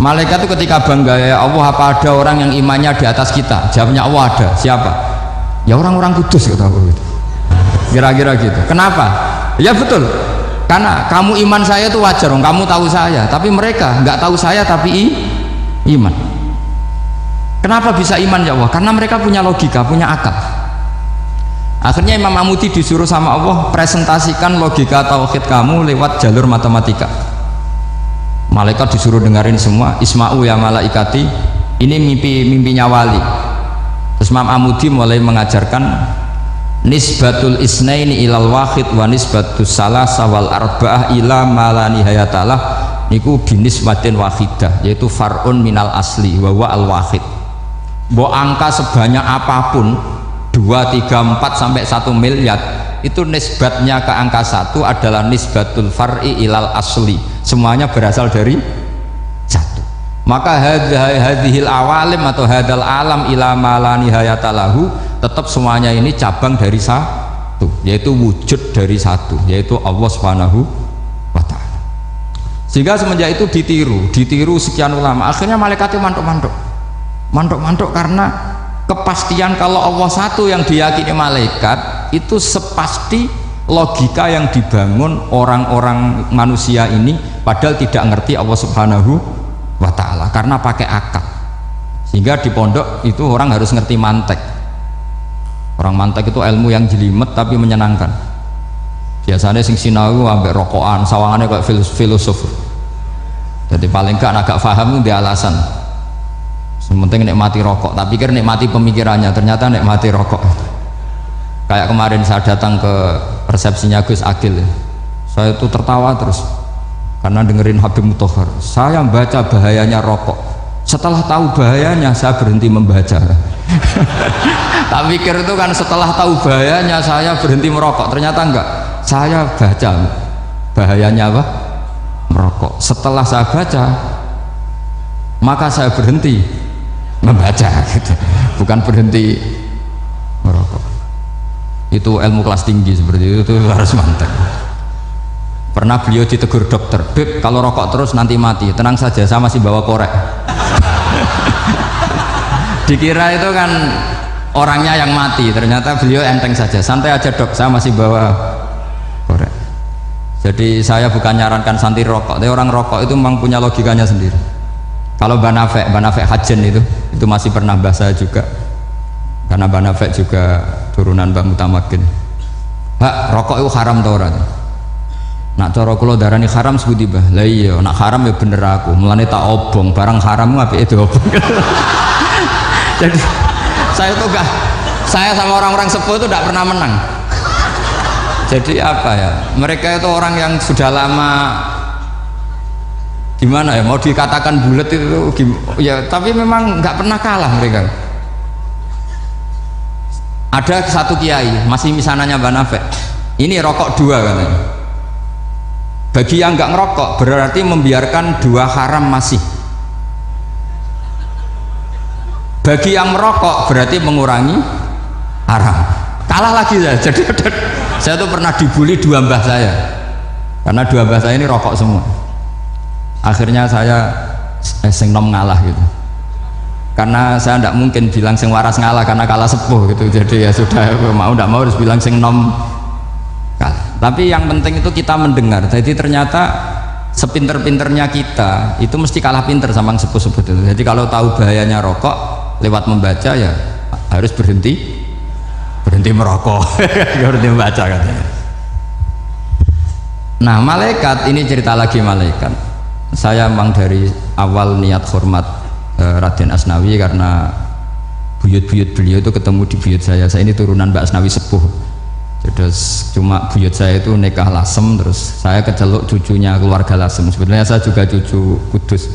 Malaikat itu ketika bangga, ya Allah apa ada orang yang imannya di atas kita? Jawabnya Allah ada. Siapa? Ya orang-orang kudus kata Allah itu. Kira-kira gitu. Kenapa? Ya betul. Karena kamu iman saya itu wajar, kamu tahu saya, tapi mereka nggak tahu saya tapi iman. Kenapa bisa iman ya Allah? Karena mereka punya logika, punya akal. Akhirnya Imam Amudi disuruh sama Allah presentasikan logika tauhid kamu lewat jalur matematika. Malaikat disuruh dengerin semua. Isma'u ya malaikati, ini mimpinya wali. Terus Imam Amudi mulai mengajarkan nisbatul isnaini ilal wahid wa nisbatus salasa wal arba'ah ila ma la nihayatalah niku binisbatin wahidah, yaitu far'un minal asli wa huwa al wahid. Mbok angka sebanyak apapun 2, 3, 4 sampai 1 miliar itu nisbatnya ke angka 1 adalah nisbatul far'i ilal asli, semuanya berasal dari 1. Maka hadhil awalim atau hadal alam ila ma la nihayatalahu, tetap semuanya ini cabang dari 1, yaitu wujud dari 1, yaitu Allah Subhanahu wa ta'ala. Sehingga semenjak itu ditiru sekian ulama, akhirnya malaikat itu mantuk karena kepastian kalau Allah satu yang diyakini malaikat itu sepasti logika yang dibangun orang-orang manusia ini padahal tidak ngerti Allah Subhanahu wa ta'ala karena pakai akal. Sehingga di pondok itu orang harus ngerti mantek. Orang mantek itu ilmu yang jelimet tapi menyenangkan. Biasanya sing sinau ambek rokokan, sawangannya kayak filosof. Jadi paling gak agak paham itu dia alasan. Sementing nikmati rokok, tak pikir nikmati pemikirannya, ternyata nikmati rokok. Kayak kemarin saya datang ke resepsinya Gus Agil, saya itu tertawa terus karena dengerin Habib Mutahar. Saya baca bahayanya rokok, setelah tahu bahayanya saya berhenti membaca. Tak pikir itu kan setelah tahu bahayanya saya berhenti merokok, ternyata enggak. Saya baca bahayanya apa? Merokok. Setelah saya baca, maka saya berhenti membaca, gitu. Bukan berhenti merokok. Itu ilmu kelas tinggi seperti itu harus mantap. Pernah beliau ditegur dokter, Beb, kalau rokok terus nanti mati. Tenang saja, saya masih bawa korek. Dikira itu kan orangnya yang mati, ternyata beliau enteng saja. Santai aja dok, saya masih bawa korek. Jadi saya bukan nyarankan santai rokok, tapi orang rokok itu memang punya logikanya sendiri. Kalau Banafek Hajen itu masih pernah bahas saya juga, karena Banafek juga turunan Mbah Mutamakin. Hak, rokok itu haram tau ora? Nak cara kula darani haram sebuti bah. Lah iya, nak haram ya bener aku. Mulane tak obong, barang haram apike diobong. Jadi saya sama orang-orang sepuh itu tidak pernah menang. Jadi apa ya? Mereka itu orang yang sudah lama gimana ya, mau dikatakan bulat itu ya, tapi memang nggak pernah kalah mereka. Ada satu kiai masih misananya Banafek, ini rokok 2 katanya. Bagi yang nggak ngerokok berarti membiarkan 2 haram masih. Bagi yang merokok berarti mengurangi haram. Kalah lagi saya. Jadi saya tuh pernah dibully 2 mbah saya karena 2 mbah saya ini rokok semua. Akhirnya saya sing nom ngalah gitu, karena saya tidak mungkin bilang sing waras ngalah karena kalah sepuh gitu. Jadi ya sudah, mau tidak mau harus bilang sing nom kalah. Tapi yang penting itu kita mendengar. Jadi ternyata sepinter-pinternya kita itu mesti kalah pinter sama yang sepuh-sepuh itu. Jadi kalau tahu bahayanya rokok lewat membaca ya harus berhenti merokok. Berhenti membaca katanya. Nah malaikat ini cerita lagi malaikat. Saya memang dari awal niat hormat Raden Asnawi karena buyut-buyut beliau itu ketemu di buyut saya. Saya ini turunan Mbak Asnawi sepuh. Terus cuma buyut saya itu nikah Lasem, terus saya keceluk cucunya keluarga Lasem. Sebenarnya saya juga cucu Kudus.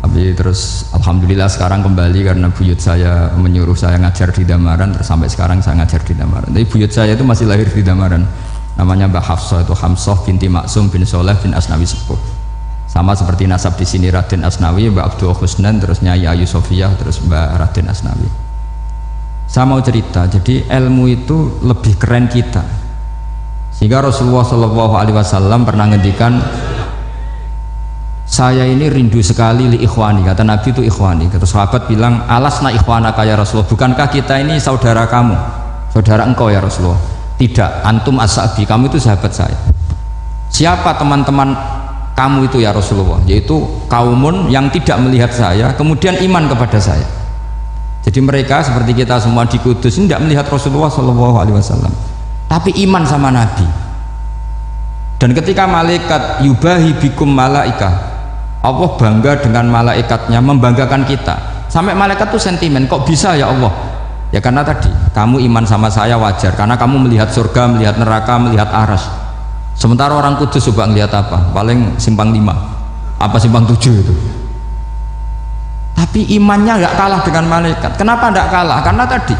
Tapi terus alhamdulillah sekarang kembali karena buyut saya menyuruh saya ngajar di Damaran, terus sampai sekarang saya ngajar di Damaran. Tapi buyut saya itu masih lahir di Damaran. Namanya Mbak Hafsah, itu Hamsah binti Maksum bin Soleh bin Asnawi sepuh. Sama seperti nasab di sini Raden Asnawi, Mbak Abdul Husnan, terus Nyai Ayu Sofiyah, terus Mbak Raden Asnawi. Saya mau cerita, jadi ilmu itu lebih keren kita. Sehingga Rasulullah SAW pernah ngendikan, saya ini rindu sekali li ikhwani, kata Nabi itu ikhwani. Kata sahabat bilang, alasna ikhwanaka ya Rasulullah, bukankah kita ini saudara kamu, saudara engkau ya Rasulullah? Tidak, antum ashabi, kamu itu sahabat saya. Siapa teman-teman kamu itu ya Rasulullah? Yaitu kaumun yang tidak melihat saya kemudian iman kepada saya. Jadi mereka seperti kita semua di Kudus ini tidak melihat Rasulullah SAW, tapi iman sama Nabi. Dan ketika malaikat yubahi bikum malaika, Allah bangga dengan malaikatnya, membanggakan kita. Sampai malaikat tuh sentimen, kok bisa ya Allah? Ya karena tadi, kamu iman sama saya wajar, karena kamu melihat surga, melihat neraka, melihat aras. Sementara orang Kudus coba ngelihat apa? Paling simpang 5, apa simpang 7 itu. Tapi imannya nggak kalah dengan malaikat. Kenapa nggak kalah? Karena tadi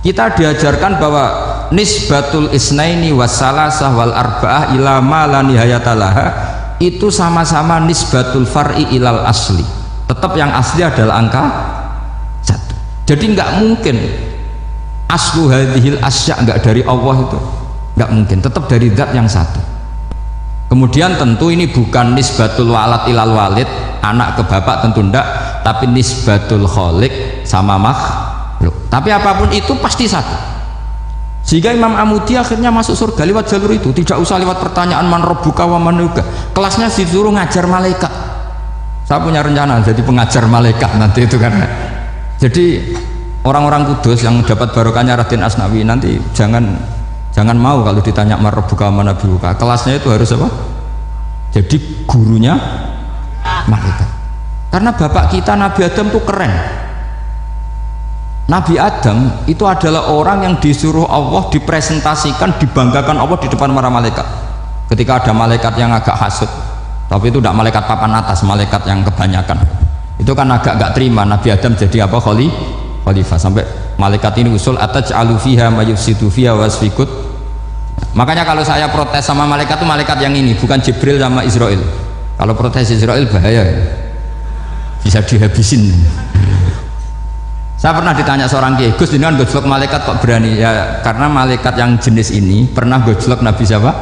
kita diajarkan bahwa nisbatul isnaini wassalasah wal arba'ah ila ma la nihayatalaha itu sama-sama nisbatul far'i ilal asli. Tetap yang asli adalah angka 1. Jadi nggak mungkin aslu hadhil asya nggak dari Allah, itu nggak mungkin, tetap dari zat yang satu. Kemudian tentu ini bukan nisbatul walad ilal walid, anak ke bapak, tentu enggak, tapi nisbatul khaliq sama makhluk. Tapi apapun itu pasti satu. Sehingga Imam Amudi akhirnya masuk surga lewat jalur itu, tidak usah lewat pertanyaan man rabbuka wa man nuka. Kelasnya disuruh ngajar malaikat. Saya punya rencana jadi pengajar malaikat nanti itu kan. Jadi orang-orang Kudus yang dapat barokahnya Raden Asnawi nanti jangan mau kalau ditanya man rabbuka wa man nuka. Kelasnya itu harus apa? Jadi gurunya malaikat. Karena bapak kita Nabi Adam tuh keren. Nabi Adam itu adalah orang yang disuruh Allah dipresentasikan, dibanggakan Allah di depan para malaikat. Ketika ada malaikat yang agak hasut, tapi itu tidak malaikat papan atas, malaikat yang kebanyakan, itu kan agak gak terima Nabi Adam jadi apa? Khalifah. Sampai malaikat ini usul ataj'alu fiha mayufsidu fiha wasfikut. Makanya kalau saya protes sama malaikat itu malaikat yang ini, bukan Jibril sama Israel. Kalau protes Israel bahaya, bisa dihabisin. Saya pernah ditanya seorang kiai, Gus dengan gojlok malaikat kok berani? Ya karena malaikat yang jenis ini pernah gojlok Nabi siapa?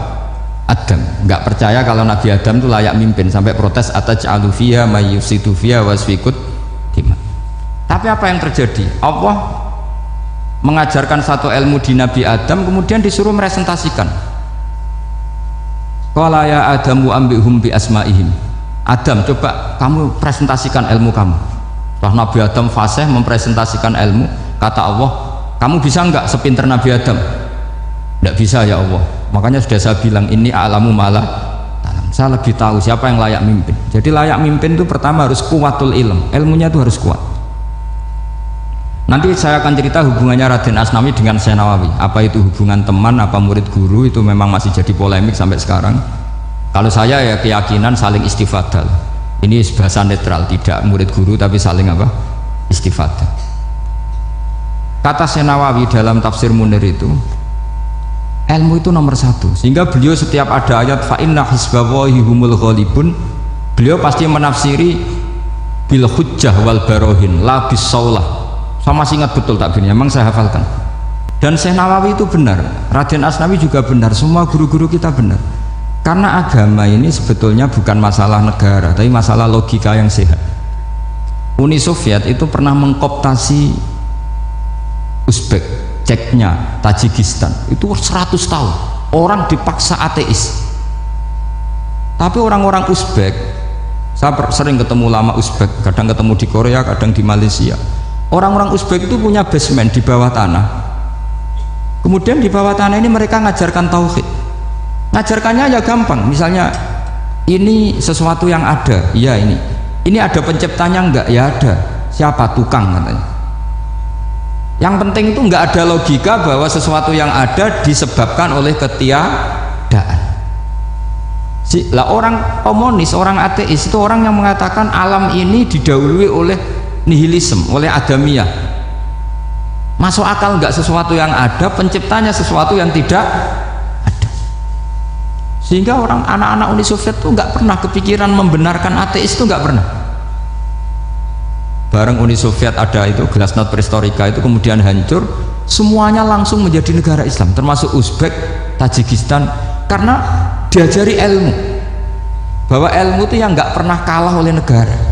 Adam. Nggak percaya kalau Nabi Adam itu layak mimpin, sampai protes ataj'alu fiha may yufsidu fiha wasfikut dima. Tapi apa yang terjadi? Allah mengajarkan satu ilmu di Nabi Adam, kemudian disuruh meresentasikan. Qala ya Adamu ambihum bi asma'ihim. Adam, coba kamu presentasikan ilmu kamu. Setelah Nabi Adam fasih mempresentasikan ilmu, kata Allah, kamu bisa nggak sepinter Nabi Adam? Nggak bisa ya Allah. Makanya sudah saya bilang ini a'lamu malah, saya lebih tahu siapa yang layak mimpin. Jadi layak mimpin itu pertama harus kuwatul ilm, ilmunya itu harus kuat. Nanti saya akan cerita hubungannya Raden Asnawi dengan Syekh Nawawi. Apa itu hubungan teman, apa murid guru, itu memang masih jadi polemik sampai sekarang. Kalau saya ya keyakinan saling istifadah. Ini bahasa netral, tidak murid guru tapi saling apa? Istifadah. Kata Syekh Nawawi dalam tafsir Munir itu, ilmu itu nomor 1. Sehingga beliau setiap ada ayat fa inna hizballahi humul ghalibun, beliau pasti menafsiri bil hujjah wal barohin la bis saulah. Saya masih ingat betul takbirnya, memang saya hafalkan. Dan Syekh Nawawi itu benar, Raden Asnawi juga benar, semua guru-guru kita benar. Karena agama ini sebetulnya bukan masalah negara, tapi masalah logika yang sehat. Uni Soviet itu pernah mengkooptasi Uzbek, Ceknya, Tajikistan, itu 100 tahun orang dipaksa ateis. Tapi orang-orang Uzbek, saya sering ketemu lama Uzbek, kadang ketemu di Korea, kadang di Malaysia. Orang-orang Uzbek itu punya basement di bawah tanah. Kemudian di bawah tanah ini mereka ngajarkan tauhid. Ngajarkannya ya gampang, misalnya ini sesuatu yang ada, iya ini ada penciptanya enggak? Ya ada. Siapa? Tukang katanya. Yang penting itu enggak ada logika bahwa sesuatu yang ada disebabkan oleh ketiadaan. Lah orang komunis, orang ateis itu orang yang mengatakan alam ini didahului oleh nihilisme, oleh adamiyah. Masuk akal enggak sesuatu yang ada, penciptanya sesuatu yang tidak. Sehingga orang anak-anak Uni Soviet itu nggak pernah kepikiran membenarkan ateis, itu nggak pernah. Bareng Uni Soviet ada itu glasnost perestroika itu kemudian hancur, semuanya langsung menjadi negara Islam, termasuk Uzbek, Tajikistan, karena diajari ilmu. bahwa ilmu itu yang nggak pernah kalah oleh negara.